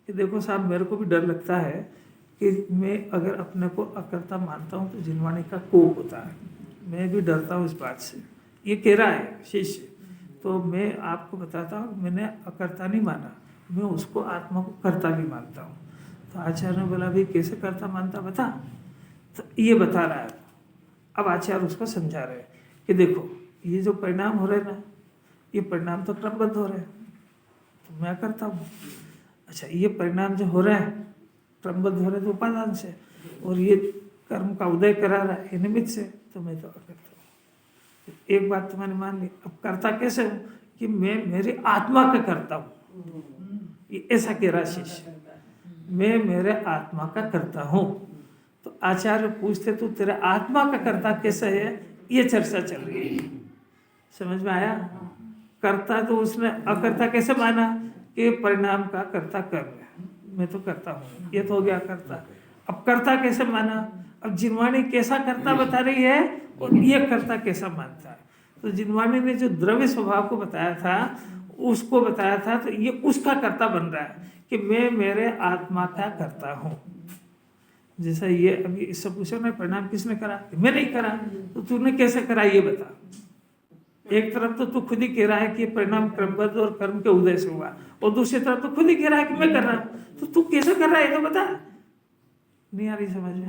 कि देखो साहब, मेरे को भी डर लगता है कि मैं अगर अपने को अकर्ता मानता हूँ तो जिनवाणी का कोप होता है, मैं भी डरता हूँ इस बात से। ये कह रहा है शिष्य। तो मैं आपको बताता हूँ, मैंने अकर्ता नहीं माना, मैं उसको आत्मा को कर्ता भी मानता हूँ। तो आचार्य ने बोला भाई कैसे कर्ता मानता बता। तो ये बता रहा है। अब आचार्य उसको समझा रहे हैं कि देखो ये जो परिणाम हो रहे हैं ना, ये परिणाम तो क्रमबद्ध हो रहे हैं, तो मैं करता हूँ। अच्छा, ये परिणाम जो हो रहा है क्रमबद्ध हो रहे हैं तो उपादान से, और ये कर्म का उदय करा रहा है निमित्त से, तो मैं तो अकर्ता हूँ। एक बात तो मैंने मान ली। अब करता कैसे हूँ कि मैं मेरी आत्मा का करता हूँ। ये ऐसा कह रहा शिष्य, मैं मेरे आत्मा का करता हूँ। तो आचार्य पूछते तू तेरे आत्मा का कर्ता कैसे है, ये चर्चा चल रही है। समझ में आया। कर्ता तो उसने अकर्ता कैसे माना कि परिणाम का कर्ता कर्म है, मैं तो करता हूँ, ये तो हो गया कर्ता। अब कर्ता कैसे माना, अब जिनवाणी कैसा कर्ता बता रही है और ये कर्ता कैसा मानता है। तो जिनवाणी ने जो द्रव्य स्वभाव को बताया था, उसको बताया था, तो ये उसका कर्ता बन रहा है कि मैं मेरे आत्मा का करता हूँ। जैसा ये अभी इससे पूछो ना, परिणाम किसने करा, मैं नहीं करा, तो तूने कैसे करा ये बता। एक तरफ तो तू खुद ही कह रहा है कि परिणाम क्रमबद्ध और कर्म के उदय से हुआ, और दूसरी तरफ तो खुद ही कह रहा है कि मैं कर रहा हूँ। तो तू कैसे कर रहा है ये तो बता। नहीं आ रही समझ में।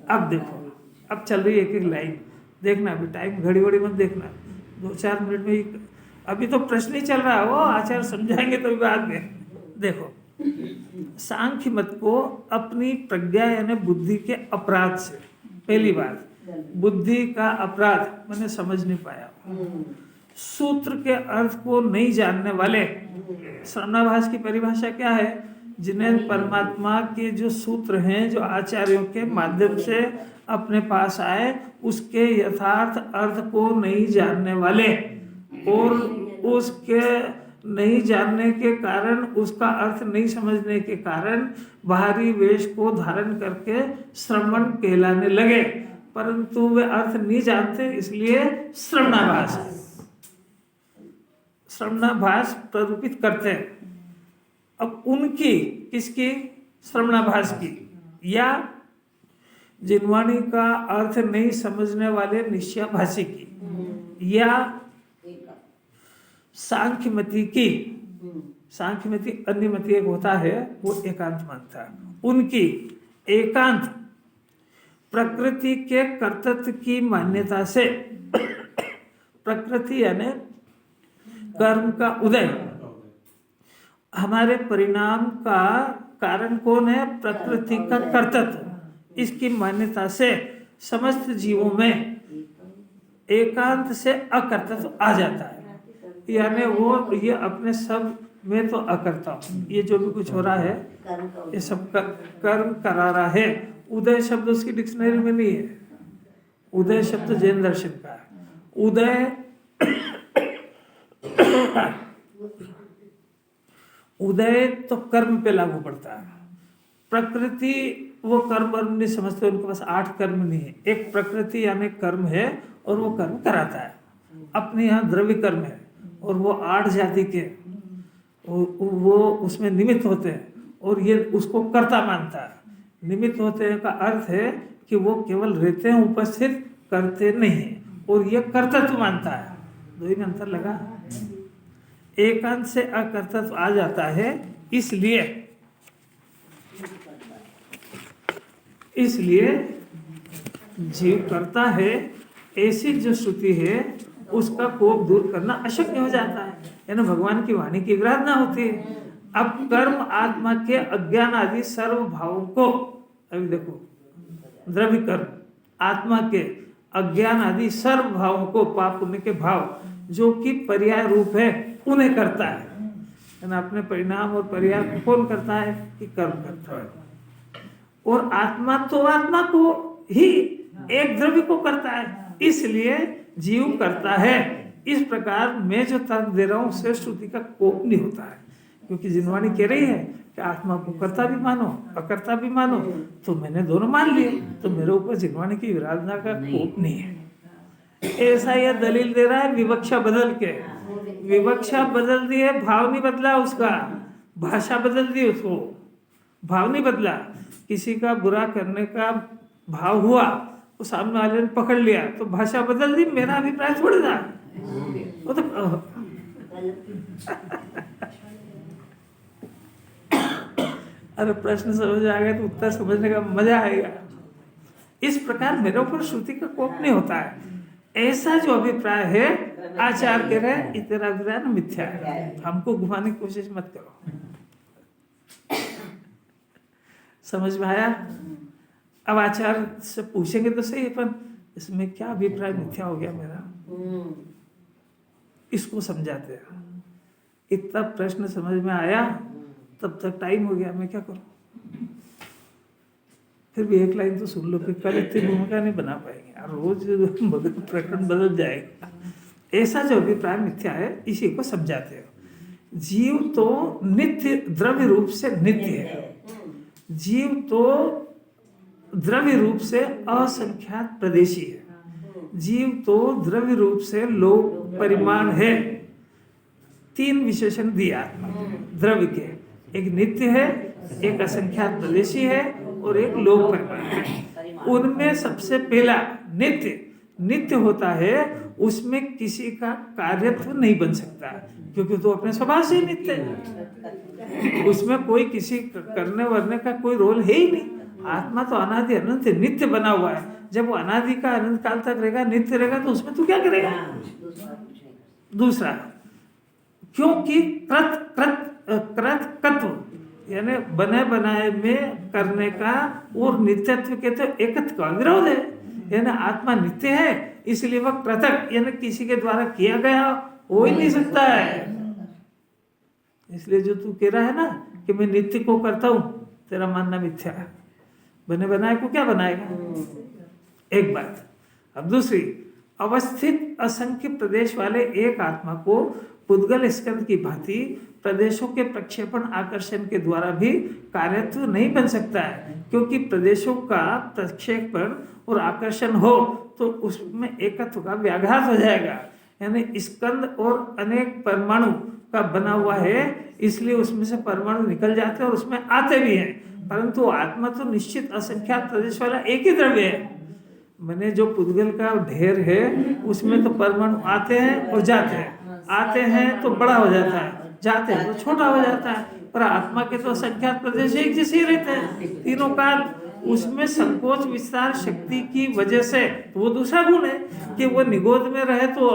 अब देखो, अब चल रही है एक एक लाइन, देखना अभी टाइम घड़ी वड़ी मत देखना, 2-4 मिनट में ही। अभी तो प्रश्न ही चल रहा है, वो आचार्य समझाएंगे तो बाद में। देखो, सांख्य मत को अपनी प्रज्ञा यानी बुद्धि के अपराध से, पहली बात बुद्धि का अपराध मैंने समझ नहीं पाया, सूत्र के अर्थ को नहीं जानने वाले। श्रवणाभास की परिभाषा क्या है, जिन्हें परमात्मा के जो सूत्र हैं जो आचार्यों के माध्यम से अपने पास आए, उसके यथार्थ अर्थ को नहीं जानने वाले, और उसके नहीं जानने के कारण, उसका अर्थ नहीं समझने के कारण बाहरी वेश को धारण करके श्रवण कहलाने लगे, परंतु वे अर्थ नहीं जानते, इसलिए श्रवणाभास प्ररूपित करते हैं। अब उनकी, किसकी, श्रवणाभास की, या जिनवाणी का अर्थ नहीं समझने वाले निश्चयाभासी की, या सांख्यमति की। सांख्यमति अन्यमति एक होता है, वो एकांत मानता है। उनकी एकांत प्रकृति के कर्तृत्व की मान्यता से, प्रकृति यानी कर्म का उदय, हमारे परिणाम का कारण कौन है, प्रकृति का कर्तृत्व, इसकी मान्यता से समस्त जीवों में एकांत से अकर्तृत्व आ जाता है। यानी वो ये अपने सब में तो अकर्ता हूँ, ये जो भी कुछ हो रहा है ये सब कर्म करा रहा है। उदय शब्द उसकी डिक्शनरी में नहीं है। उदय शब्द जैन दर्शन का है। उदय तो कर्म पे लागू पड़ता है। प्रकृति वो कर्म वर्म नहीं समझते, उनके पास 8 कर्म नहीं है। एक प्रकृति यानी कर्म है और वो कर्म कराता है। अपने यहाँ द्रव्य कर्म है और वो 8 जाति के वो उसमें निमित्त होते हैं, और ये उसको कर्ता मानता है। निमित्त होते हैं का अर्थ है कि वो केवल रहते हैं, उपस्थित करते नहीं है, और ये कर्तृत्व मानता है। दो ही में अंतर लगा। एकांत से अकर्तृत्व आ जाता है, इसलिए जीव करता है। ऐसी जो श्रुति है उसका कोप दूर करना अशक्य हो जाता है, यानी भगवान की वाणी की विराधना होती है। अब कर्म आत्मा के अज्ञान आदि सर्व भावों को, अभी देखो, द्रव्य कर्म आत्मा के अज्ञान आदि सर्व भावों को, पाप पुण्य के भाव जो कि पर्याय रूप है, उन्हें करता है। अपने परिणाम और पर्याय को कौन करता है? कि कर्म करता है। और आत्मा तो आत्मा को ही एक द्रव्य को करता है, इसलिए जीव करता है। इस प्रकार मैं जो तर्क दे रहा हूँ उससे श्रुति का कोप नहीं होता है, क्योंकि जिनवाणी कह रही है कि आत्मा को कर्ता भी मानो अकर्ता भी मानो, तो मैंने दोनों मान लिए, तो मेरे ऊपर जिनवाणी की विराधना का कोप नहीं है। ऐसा यह दलील दे रहा है विवक्षा बदल के। विवक्षा बदल दी है, भाव नहीं बदला उसका, भाषा बदल दी उसको, भाव नहीं बदला। किसी का बुरा करने का भाव हुआ, वो सामने वाले ने पकड़ लिया तो भाषा बदल दी, मेरा अभिप्राय थोड़ी था वो तो। अरे प्रश्न समझ आ गया तो उत्तर समझने का मजा आएगा। इस प्रकार मेरे ऊपर श्रुति का कोप नहीं होता है। ऐसा जो अभिप्राय है आचार्य कह रहे इतना अभिप्राय ना मिथ्या है, हमको घुमाने की कोशिश मत करो। समझ में आया? अब आचार्य से पूछेंगे तो सही, पर इसमें क्या अभिप्राय मिथ्या हो गया मेरा, इसको समझाते हैं। इतना प्रश्न समझ में आया, तब तक टाइम हो गया, मैं क्या करूं? फिर भी एक लाइन तो सुन लो, फिर कल इतनी भूमिका नहीं बना पाएंगे, रोज प्रकरण बदल जाएगा। ऐसा जो अभिप्राय मिथ्या है, इसी को समझाते हैं। जीव तो नित्य द्रव्य रूप से नित्य है, जीव तो द्रव्य रूप से असंख्यात प्रदेशी है, जीव तो द्रव्य रूप से लोक परिमाण है। तीन विशेषण दिया द्रव्य के, एक नित्य है, एक असंख्यात प्रदेशी है और एक लोक परिमाण है। उनमें सबसे पहला नित्य, नित्य होता है, उसमें किसी का कार्यत्व नहीं बन सकता, क्योंकि तो अपने स्वभाव से ही नित्य है, उसमें कोई किसी करने वरने का कोई रोल है ही नहीं। आत्मा तो अनादि अनंत नित्य बना हुआ है, जब वो अनादि का अनंत काल तक रहेगा, नित्य रहेगा, तो उसमें तू क्या करेगा? दूसरा, क्योंकि कृतत्व यानी बने बनाए में करने का और नित्यत्व के तो एकत्व का विरोध है। यानी आत्मा नित्य है, इसलिए वह कृतक यानी किसी के द्वारा किया गया हो ही नहीं सकता है। इसलिए जो तू कह रहा है ना कि मैं नित्य को करता हूं, तेरा मानना मिथ्या है। बने बनाए को क्या बनाएगा? एक बात। अब दूसरी, अवस्थित असंख्य प्रदेश वाले एक आत्मा को पुद्गल स्कंद की भांति प्रदेशों के प्रक्षेपण आकर्षण के द्वारा भी कार्यत्व नहीं बन सकता है, क्योंकि प्रदेशों का प्रक्षेपण और आकर्षण हो तो उसमें एकत्व का व्याघात हो जाएगा। यानी स्कंद और अनेक परमाणु का बना हुआ है, इसलिए उसमें से परमाणु निकल जाते हैं और उसमें आते भी हैं, परंतु आत्मा तो निश्चित असंख्यात प्रदेश वाला एक ही द्रव्य है। मैंने जो पुद्गल का ढेर है उसमें तो परमाणु आते हैं और जाते हैं, आते हैं तो बड़ा हो जाता है, जाते हैं तो छोटा हो जाता है, पर आत्मा के तो असंख्यात प्रदेश एक जैसे ही रहते हैं तीनों काल। उसमें संकोच विस्तार शक्ति की वजह से वो दूसरा गुण है कि वो निगोद में रहे तो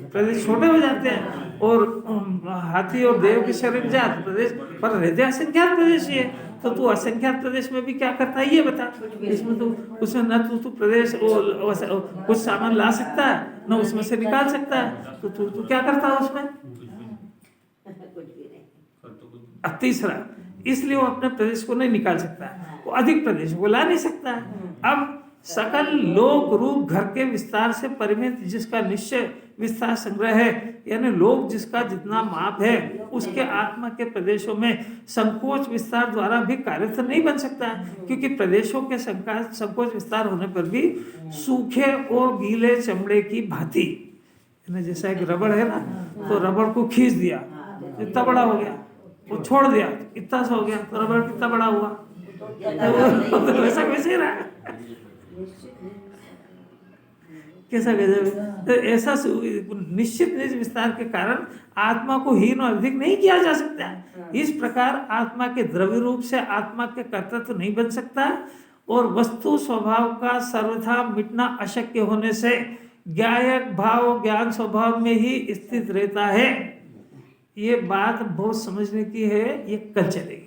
प्रदेश छोटे हो जाते हैं, और हाथी और देव के शरीर जात प्रदेश पर रहते असंख्यात प्रदेश ही है। तो तू असंख्यात प्रदेश में भी क्या करता है ये बता। इसमें तो उसमें न तू प्रदेश कुछ सामान ला सकता है, न उसमें से निकाल सकता है, तो तू क्या करता है उसमें? अब तीसरा, इसलिए वो अपने प्रदेश को नहीं निकाल सकता, वो अधिक प्रदेश को ला नहीं सकता। अब सकल लोक रूप घर के विस्तार से परिमित जिसका निश्चय विस्तार संग्रह है, यानी लोक जिसका जितना माप है, उसके आत्मा के प्रदेशों में संकोच विस्तार द्वारा भी कार्य तो नहीं बन सकता, क्योंकि प्रदेशों के संकोच विस्तार होने पर भी सूखे और गीले चमड़े की भांति, जैसा एक रबड़ है ना, तो रबड़ को खींच दिया इतना बड़ा हो गया, वो छोड़ दिया इतना सा हो गया, तो रबड़ कितना बड़ा हुआ, तो वैसा वैसे रहा। कैसा गजब है। तो ऐसा निश्चित निज विस्तार के कारण आत्मा को हीन और अधिक नहीं किया जा सकता। इस प्रकार आत्मा के द्रव्य रूप से आत्मा के कर्तृत्व नहीं बन सकता, और वस्तु स्वभाव का सर्वथा मिटना अशक्य होने से ज्ञायक भाव ज्ञान स्वभाव में ही स्थित रहता है। ये बात बहुत समझने की है, ये कल चलेगी।